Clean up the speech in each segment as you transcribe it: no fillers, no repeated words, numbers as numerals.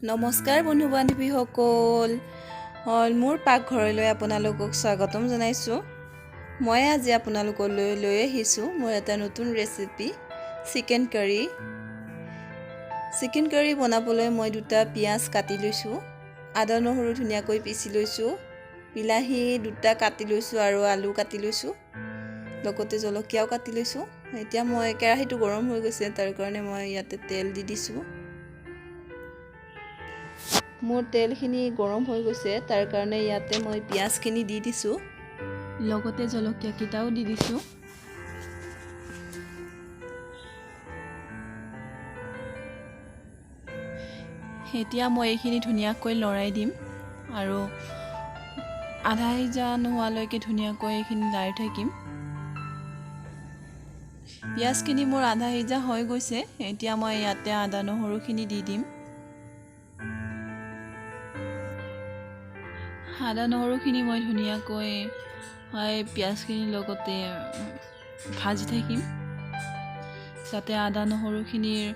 নমস্কাৰ বন্ধু বান্ধৱীসকল মোৰ পাকঘৰলৈ আপোনালোকক স্বাগতম জনাইছোঁ। মই আজি আপোনালোকলৈ লৈ আহিছোঁ মোৰ এটা নতুন recipe chicken curry. Chicken curry বনাবলৈ মই দুটা পিঁয়াজ কাটি লৈছোঁ, আদা নহৰু ধুনীয়াকৈ পিচি লৈছোঁ, বিলাহী দুটা কাটি লৈছোঁ আৰু আলু কাটি লৈছোঁ, লগতে জলকীয়াও কাটি লৈছোঁ। এতিয়া মই কেৰাহীটো গৰম হৈ গৈছে, তাৰ কাৰণে মই ইয়াতে তেল দি দিছোঁ। মোৰ তেলখিনি গৰম হৈ গৈছে, তাৰ কাৰণে ইয়াতে মই পিঁয়াজখিনি দি দিছোঁ, লগতে জলকীয়াকেইটাও দি দিছোঁ। এতিয়া মই এইখিনি ধুনীয়াকৈ লৰাই দিম আৰু আধা সিজা নোহোৱালৈকে ধুনীয়াকৈ এইখিনি লাৰি থাকিম। পিঁয়াজখিনি মোৰ আধা সিজা হৈ গৈছে, এতিয়া মই ইয়াতে আদা নহৰুখিনি দি দিম। আদা নহৰুখিনি মই ধুনীয়াকৈ পিঁয়াজখিনিৰ লগতে ভাজি থাকিম, যাতে আদা নহৰুখিনিৰ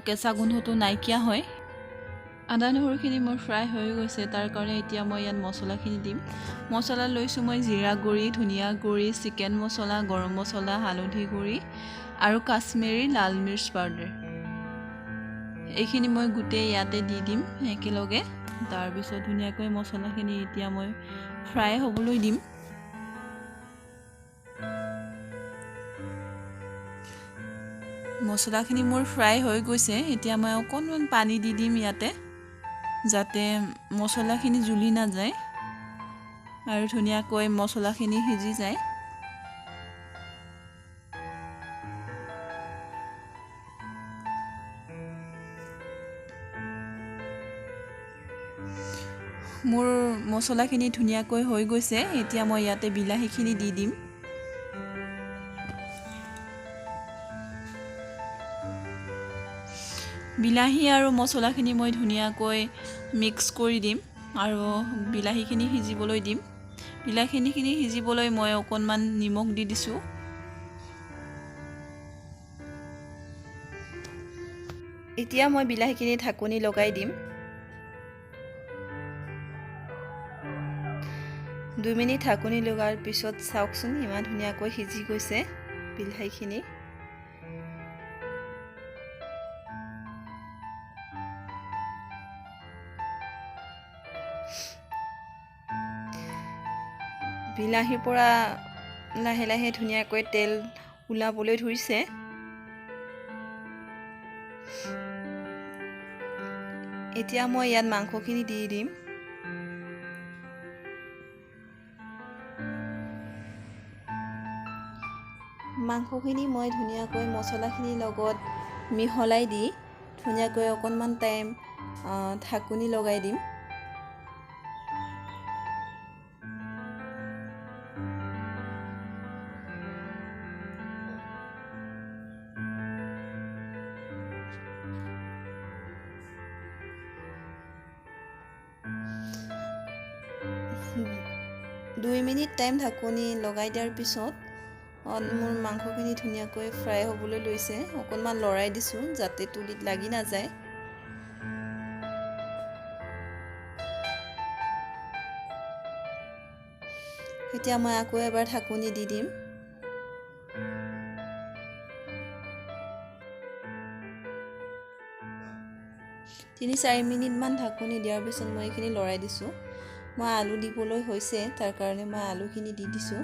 কেঁচা গোন্ধটো নাইকিয়া হয়। আদা নহৰুখিনি মোৰ ফ্ৰাই হৈ গৈছে, তাৰ কাৰণে এতিয়া মই ইয়াত মছলাখিনি দিম। মছলা লৈছোঁ মই জিৰা গুড়ি, ধনিয়া গুড়ি, চিকেন মছলা, গৰম মছলা, হালধি গুড়ি আৰু কাশ্মীৰী লাল মিৰ্চ পাউডাৰ। এইখিনি মই গোটেই ইয়াতে দি দিম একেলগে। তাৰপিছত ধুনীয়াকৈ মছলাখিনি এতিয়া মই ফ্ৰাই হ'বলৈ দিম। মছলাখিনি মোৰ ফ্ৰাই হৈ গৈছে, এতিয়া মই অকণমান পানী দি দিম ইয়াতে, যাতে মছলাখিনি জ্বলি নাযায় আৰু ধুনীয়াকৈ মছলাখিনি সিজি যায়। মোৰ মছলাখিনি ধুনীয়াকৈ হৈ গৈছে, এতিয়া মই ইয়াতে বিলাহীখিনি দি দিম। বিলাহী আৰু মছলাখিনি মই ধুনীয়াকৈ মিক্স কৰি দিম আৰু বিলাহীখিনি সিজিবলৈ দিম। বিলাহীখিনি সিজিবলৈ মই অকণমান নিমখ দি দিছোঁ। এতিয়া মই বিলাহীখিনি ঢাকনি লগাই দিম। 2 মিনিট ঢাকনি লগাৰ পিছত চাওকচোন, ইমান ধুনীয়াকৈ সিজি গৈছে বিলাহীখিনি। বিলাহীৰ পৰা লাহে লাহে ধুনীয়াকৈ তেল ওলাবলৈ ধৰিছে। এতিয়া মই ইয়াত মাংসখিনি দি দিম। মাংসখিনি মই ধুনীয়াকৈ মছলাখিনিৰ লগত মিহলাই দি ধুনীয়াকৈ অকণমান টাইম ঢাকনি লগাই দিম। দুই মিনিট টাইম ঢাকনি লগাই দিয়াৰ পিছত মোৰ মাংসখিনি ধুনীয়াকৈ ফ্ৰাই হ'বলৈ লৈছে। অকণমান লৰাই দিছোঁ যাতে তুলিত লাগি নাযায়। এতিয়া মই আকৌ এবাৰ ঢাকনি দি দিম। তিনি 4 মিনিটমান ঢাকনি দিয়াৰ পিছত মই এইখিনি লৰাই দিছোঁ। মই আলু দিবলৈ হৈছে, তাৰ কাৰণে মই আলুখিনি দি দিছোঁ,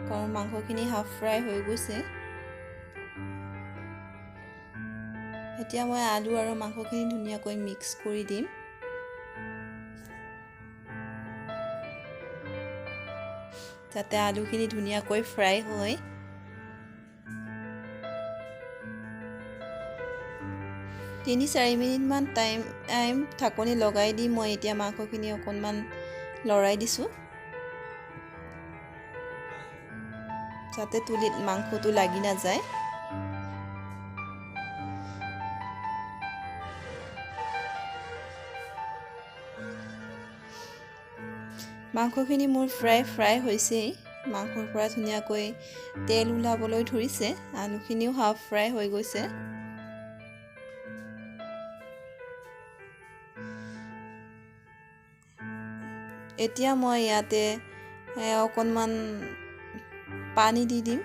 কাৰণ মাংসখিনি হাফ ফ্ৰাই হৈ গৈছে। এতিয়া মই আলু আৰু মাংসখিনি ধুনীয়াকৈ মিক্স কৰি দিম। যাতে আলুখিনি ধুনীয়াকৈ ফ্ৰাই হয়। তিনি 4 মিনিটমান টাইম ঢাকনি লগাই দি মই এতিয়া মাংসখিনি অকণমান লৰাই দিছোঁ, যাতে তুলিত মাংসটো লাগি নাযায়। মাংসখিনি মোৰ ফ্ৰাই হৈছেই। মাংসৰ পৰা ধুনীয়াকৈ তেল ওলাবলৈ ধৰিছে, আলুখিনিও হাফ ফ্ৰাই হৈ গৈছে। এতিয়া মই ইয়াতে অকণমান পানী দি দিম।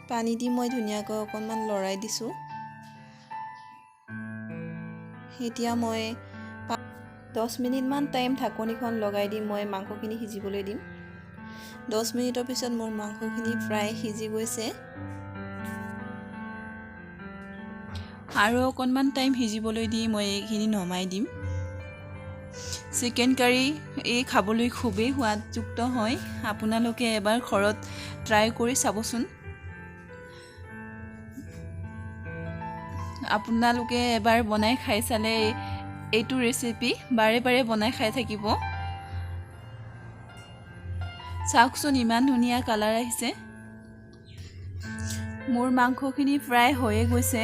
পানী দি মই ধুনীয়াকৈ অকণমান লৰাই দিছোঁ। এতিয়া মই 10 মিনিটমান টাইম ঢাকনিখন লগাই দি মই মাংসখিনি সিজিবলৈ দিম। 10 মিনিটৰ পিছত মোৰ মাংসখিনি প্ৰায় সিজি গৈছে। আৰু অকণমান টাইম সিজিবলৈ দি মই এইখিনি নমাই দিম। চিকেন কাৰী এই খাবলৈ খুবেই সোৱাদযুক্ত হয়। আপোনালোকে এবাৰ ঘৰত ট্ৰাই কৰি চাবচোন। আপোনালোকে এবাৰ বনাই খাই চালে এইটো ৰেচিপি বাৰে বাৰে বনাই খাই থাকিব। চাওকচোন ইমান ধুনীয়া কালাৰ আহিছে। মোৰ মাংসখিনি প্ৰায় হৈয়ে গৈছে।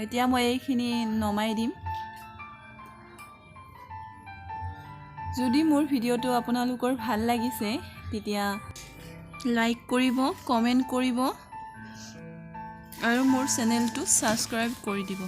এতিয়া মই এইখিনি নমাই দিম। যদি মোৰ ভিডিঅ'টো আপোনালোকৰ ভাল লাগিছে তেতিয়া লাইক কৰিব, কমেণ্ট কৰিব আৰু মোৰ চেনেলটো ছাবস্ক্ৰাইব কৰি দিব।